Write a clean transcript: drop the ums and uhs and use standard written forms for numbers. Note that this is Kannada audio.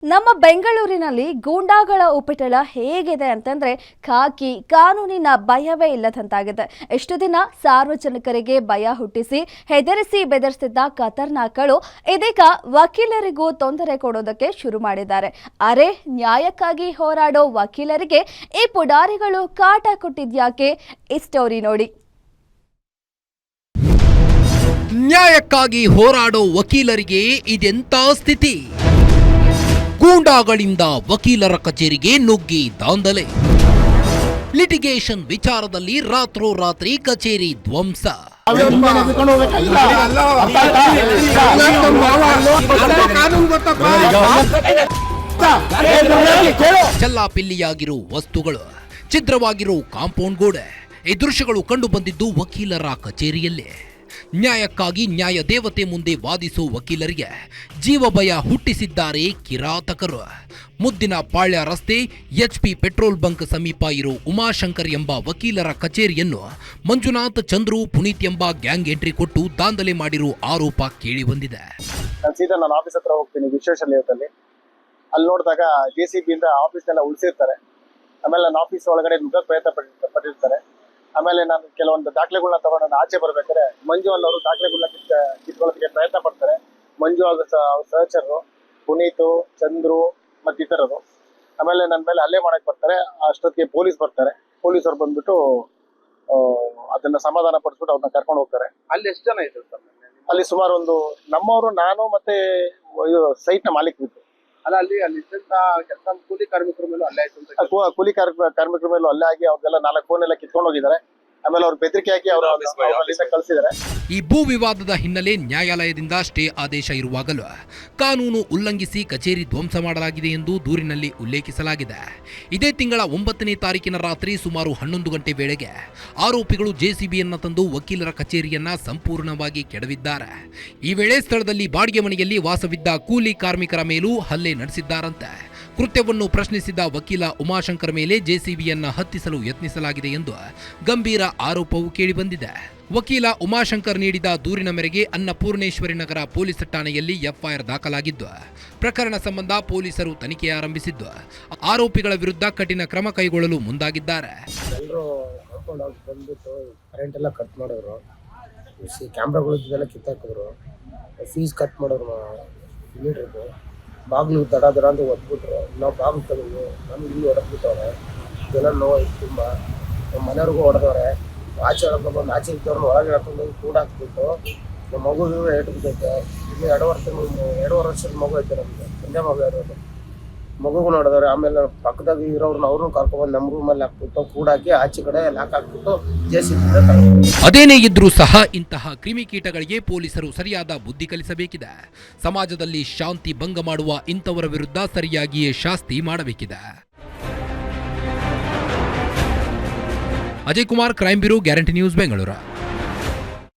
ನಮ್ಮ ಬೆಂಗಳೂರಿನಲ್ಲಿ ಗೂಂಡಾಗಳ ಉಪಟಳ ಹೇಗಿದೆ ಅಂತಂದ್ರೆ ಖಾಕಿ ಕಾನೂನಿನ ಭಯವೇ ಇಲ್ಲದಂತಾಗಿದೆ. ಎಷ್ಟು ದಿನ ಸಾರ್ವಜನಿಕರಿಗೆ ಭಯ ಹುಟ್ಟಿಸಿ ಹೆದರಿಸಿ ಬೆದರಿಸಿದ್ದ ಖತರ್ನಾಕ್ಗಳು ಇದೀಗ ವಕೀಲರಿಗೂ ತೊಂದರೆ ಕೊಡೋದಕ್ಕೆ ಶುರು ಮಾಡಿದ್ದಾರೆ. ಅರೆ, ನ್ಯಾಯಕ್ಕಾಗಿ ಹೋರಾಡೋ ವಕೀಲರಿಗೆ ಈ ಪುಡಾರಿಗಳು ಕಾಟ ಕೊಟ್ಟಿದ್ಯಾಕೆ? ಈ ಸ್ಟೋರಿ ನೋಡಿ. ನ್ಯಾಯಕ್ಕಾಗಿ ಹೋರಾಡೋ ವಕೀಲರಿಗೆ ಇದೆಂತ ಸ್ಥಿತಿ? ಗೂಂಡಾಗಳಿಂದ ವಕೀಲರ ಕಚೇರಿಗೆ ನುಗ್ಗಿ ದಾಂಧಲೆ. ಲಿಟಿಗೇಷನ್ ವಿಚಾರದಲ್ಲಿ ರಾತ್ರೋರಾತ್ರಿ ಕಚೇರಿ ಧ್ವಂಸ. ಚೆಲ್ಲಾಪಿಲ್ಲಿಯಾಗಿರೋ ವಸ್ತುಗಳು, ಛಿದ್ರವಾಗಿರೋ ಕಾಂಪೌಂಡ್ ಗೋಡೆ, ಈ ದೃಶ್ಯಗಳು ಕಂಡು ಬಂದಿದ್ದು ವಕೀಲರ ಕಚೇರಿಯಲ್ಲೇ. ನ್ಯಾಯಕ್ಕಾಗಿ ನ್ಯಾಯ ದೇವತೆ ಮುಂದೆ ವಾದಿಸೋ ವಕೀಲರಿಗೆ ಜೀವ ಭಯ ಹುಟ್ಟಿಸಿದ್ದಾರೆ ಕಿರಾತಕರು. ಮುದ್ದಿನ ಪಾಳ್ಯ ರಸ್ತೆ HP ಪೆಟ್ರೋಲ್ ಬಂಕ್ ಸಮೀಪ ಇರೋ ಉಮಾಶಂಕರ್ ಎಂಬ ವಕೀಲರ ಕಚೇರಿಯನ್ನು ಮಂಜುನಾಥ್, ಚಂದ್ರು, ಪುನೀತ್ ಎಂಬ ಗ್ಯಾಂಗ್ ಎಂಟ್ರಿ ಕೊಟ್ಟು ದಾಂಧಲೆ ಮಾಡಿರೋ ಆರೋಪ ಕೇಳಿ ಬಂದಿದೆ. ಸೀದಾ ನಾನು ಆಫೀಸ್ ಹತ್ರ ಹೋಗ್ತೀನಿ, ವಿಶ್ವೇಶ್ವರ ಲೇಔಟಲ್ಲಿ. ಅಲ್ಲಿ ನೋಡಿದಾಗ JCB ಇಂದ ಆಫೀಸ್ನೆಲ್ಲ ಉಳಿಸಿರ್ತಾರೆ. ಆಮೇಲೆ ನನ್ನ ಆಫೀಸ್ ಒಳಗಡೆ ನುಗ್ಗಕ್ಕೆ ಪ್ರಯತ್ನ ಪಟ್ಟಿರ್ತಾರೆ. ಆಮೇಲೆ ನಾನು ಕೆಲವೊಂದು ದಾಖಲೆಗಳನ್ನ ತಗೊಂಡು ನಾನು ಆಚೆ ಬರ್ಬೇಕಾದ್ರೆ ಮಂಜು ಅನ್ನೋರು ದಾಖಲೆಗಳನ್ನ ಕಿತ್ಕೊಳ್ಳೋದಕ್ಕೆ ಪ್ರಯತ್ನ ಪಡ್ತಾರೆ. ಮಂಜು ಹಾಗೂ ಸಹಚರರು, ಪುನೀತು, ಚಂದ್ರು ಮತ್ತು ಇತರರು. ಆಮೇಲೆ ನನ್ನ ಮೇಲೆ ಹಲ್ಲೆ ಮಾಡಕ್ ಬರ್ತಾರೆ. ಅಷ್ಟೊತ್ತಿಗೆ ಪೊಲೀಸ್ ಬರ್ತಾರೆ. ಪೊಲೀಸರು ಬಂದ್ಬಿಟ್ಟು ಅದನ್ನ ಸಮಾಧಾನ ಪಡಿಸ್ಬಿಟ್ಟು ಅವ್ರನ್ನ ಕರ್ಕೊಂಡು ಹೋಗ್ತಾರೆ. ಅಲ್ಲಿ ಎಷ್ಟು ಜನ ಇದ್ರು ಸರ್? ಅಲ್ಲಿ ಸುಮಾರು ಒಂದು ನಮ್ಮವರು, ನಾನು ಮತ್ತೆ ಸೈಟ್ ನ ಮಾಲೀಕ ಇತ್ತು. ಅಲ್ಲ, ಅಲ್ಲಿ ಕೆಲಸ ಕೂಲಿ ಕಾರ್ಮಿಕರ ಮೇಲೂ ಅಲ್ಲೇ ಆಯ್ತು ಅಂತ. ಕೂಲಿ ಕಾರ್ಮಿಕರ ಮೇಲೂ ಅಲ್ಲೇ ಆಗಿ ಅವ್ರಿಗೆಲ್ಲ 4 ಫೋನ್ ಎಲ್ಲ ಕಿತ್ಕೊಂಡು ಹೋಗಿದ್ದಾರೆ. ಆಮೇಲೆ ಅವ್ರು ಬೆದರಿಕೆ ಹಾಕಿ ಅವರಲ್ಲಿಂದ ಕಳಿಸಿದ್ದಾರೆ. ಈ ಭೂ ವಿವಾದದ ಹಿನ್ನೆಲೆ ನ್ಯಾಯಾಲಯದಿಂದ ಸ್ಟೇ ಆದೇಶ ಇರುವಾಗಲೂ ಕಾನೂನು ಉಲ್ಲಂಘಿಸಿ ಕಚೇರಿ ಧ್ವಂಸ ಮಾಡಲಾಗಿದೆ ಎಂದು ದೂರಿನಲ್ಲಿ ಉಲ್ಲೇಖಿಸಲಾಗಿದೆ. ಇದೇ ತಿಂಗಳ 9ನೇ ತಾರೀಕಿನ ರಾತ್ರಿ ಸುಮಾರು 11 ಗಂಟೆ ವೇಳೆಗೆ ಆರೋಪಿಗಳು JCBಯನ್ನ ತಂದು ವಕೀಲರ ಕಚೇರಿಯನ್ನ ಸಂಪೂರ್ಣವಾಗಿ ಕೆಡವಿದ್ದಾರೆ. ಈ ವೇಳೆ ಸ್ಥಳದಲ್ಲಿ ಬಾಡಿಗೆ ಮನೆಯಲ್ಲಿ ವಾಸವಿದ್ದ ಕೂಲಿ ಕಾರ್ಮಿಕರ ಮೇಲೂ ಹಲ್ಲೆ ನಡೆಸಿದ್ದಾರಂತೆ. ಕೃತ್ಯವನ್ನು ಪ್ರಶ್ನಿಸಿದ ವಕೀಲ ಉಮಾಶಂಕರ್ ಮೇಲೆ JCBಯನ್ನ ಹತ್ತಿಸಲು ಯತ್ನಿಸಲಾಗಿದೆ ಎಂದು ಗಂಭೀರ ಆರೋಪವು ಕೇಳಿಬಂದಿದೆ. ವಕೀಲ ಉಮಾಶಂಕರ್ ನೀಡಿದ ದೂರಿನ ಮೇರೆಗೆ ಅನ್ನಪೂರ್ಣೇಶ್ವರಿ ನಗರ ಪೊಲೀಸ್ ಠಾಣೆಯಲ್ಲಿ FIR ದಾಖಲಾಗಿದ್ದು, ಪ್ರಕರಣ ಸಂಬಂಧ ಪೊಲೀಸರು ತನಿಖೆ ಆರಂಭಿಸಿದ್ದು, ಆರೋಪಿಗಳ ವಿರುದ್ಧ ಕಠಿಣ ಕ್ರಮ ಕೈಗೊಳ್ಳಲು ಮುಂದಾಗಿದ್ದಾರೆ. ಎಲ್ಲರೂ ಕಾಂಪೌಂಡ್ ಹೌಸ್ ಬಂದ್ಬಿಟ್ಟು ಕರೆಂಟ್ ಎಲ್ಲ ಕಟ್ ಮಾಡಿದ್ರು, ಕ್ಯಾಮ್ರಾಗಳಿದ್ದೆಲ್ಲ ಕಿತ್ತಾಕಿದ್ರು, ಫೀಸ್ ಕಟ್ ಮಾಡಿದ್ರು, ಮೀಟ್ರಿದ್ದು ಬಾಗಿಲು ದಡ ಅಂತ ಒದ್ಬಿಟ್ರು. ನಾವು ಬಾಗಿಲು ತೆಗೆದು ನಮ್ಗೆ ಇಲ್ಲಿ ಹೊಡೆದ್ಬಿಟ್ಟವ್ರೆ. ಇದೆಲ್ಲ ನೋವು ತುಂಬ. ನಮ್ಮ ಮನೆಯವ್ರಿಗೂ ಹೊಡೆದವ್ರೆ. ಆಚೆ ಹೊಡ್ಕೊಂಡು ಬಂದು ಆಚೆ ಇದ್ದವ್ರನ್ನ ಒಳಗೆ ಹಾಕೊಂಡು ಕೂಡ ಹಾಕ್ಬಿಟ್ಟು ನಮ್ಮ ಮಗುವಿಗೂ ಏಟು ಬಿದ್ದೈತೆ. ಇನ್ನು 2 ವರ್ಷದ ಮಗು ಐತೆ ನಮಗೆ, ಒಂದೇ ಮಗು ಇರೋದು. ಮಗುಗೂ ನೋಡಿದವ್ರೆ. ಆಮೇಲೆ ಪಕ್ಕದಾಗ ಇರೋರ್ನ ಅವ್ರನ್ನೂ ಕರ್ಕೊಂಡ್ಬಂದು ನಮ್ಮ ರೂಮಲ್ಲಿ ಹಾಕ್ಬಿಟ್ಟು ಕೂಡಾಕಿ ಆಚೆ ಕಡೆ ಲಾಕ್ ಹಾಕ್ಬಿಟ್ಟು JCB. ಅದೇನೇ ಇದ್ರೂ ಸಹ ಇಂತಹ ಕ್ರಿಮಿಕೀಟಗಳಿಗೆ ಪೊಲೀಸರು ಸರಿಯಾದ ಬುದ್ಧಿ ಕಲಿಸಬೇಕಿದೆ. ಸಮಾಜದಲ್ಲಿ ಶಾಂತಿ ಭಂಗ ಮಾಡುವ ಇಂಥವರ ವಿರುದ್ಧ ಸರಿಯಾಗಿಯೇ ಶಾಸ್ತಿ ಮಾಡಬೇಕಿದೆ. Ajay Kumar, crime bureau, guarantee news, Bengaluru.